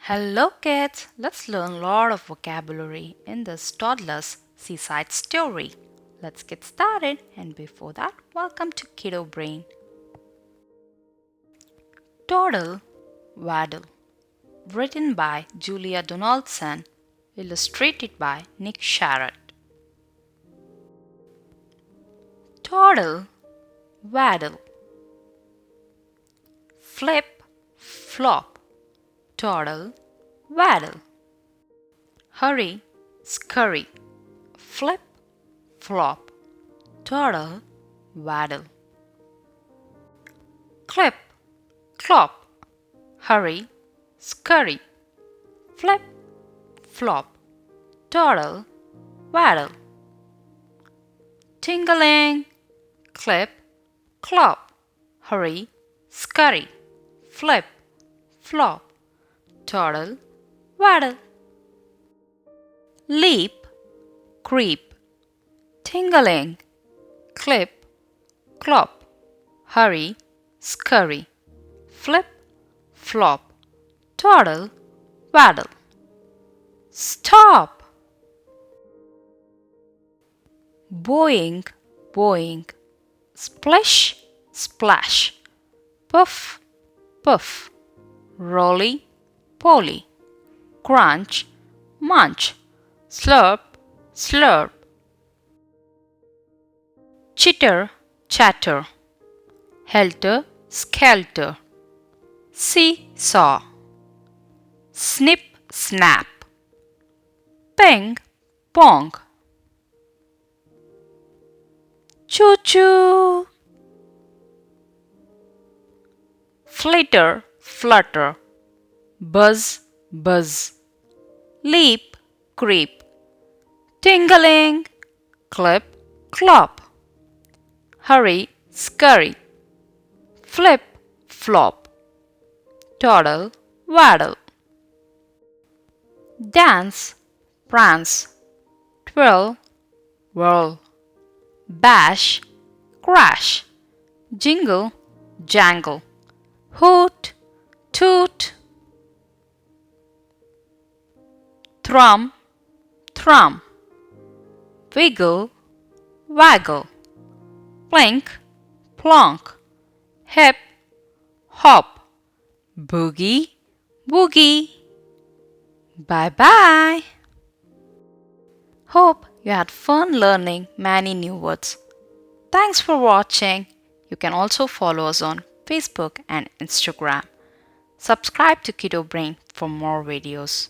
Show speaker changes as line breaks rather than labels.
Hello kids, let's learn a lot of vocabulary in this toddler's seaside story. Let's get started, and before that, welcome to Kiddo Brain. Toddle Waddle, written by Julia Donaldson, illustrated by Nick Sharratt. Toddle Waddle, flip, flop, toddle, waddle. Hurry, scurry, flip, flop, toddle, waddle. Clip, clop, hurry, scurry, flip, flop, toddle, waddle. Tingling, clip, clop, hurry, scurry, flip, flop, toddle, waddle. Leap, creep, tingling, clip, clop, hurry, scurry, flip, flop, toddle, waddle. Stop! Boing, boing, splish, splash, puff, puff, roly, poly, crunch, munch, slurp, slurp. Chitter, chatter, helter, skelter, see-saw, snip, snap, ping, pong. Choo-choo! Flitter, flutter, buzz, buzz, leap, creep, tingling, clip, clop, hurry, scurry, flip, flop, toddle, waddle. Dance, prance, twirl, whirl, bash, crash, jingle, jangle, hoot, toot. Thrum, thrum, wiggle, waggle, plink, plonk, hip, hop, boogie, woogie. Bye bye. Hope you had fun learning many new words. Thanks for watching. You can also follow us on Facebook and Instagram. Subscribe to Kiddo Brain for more videos.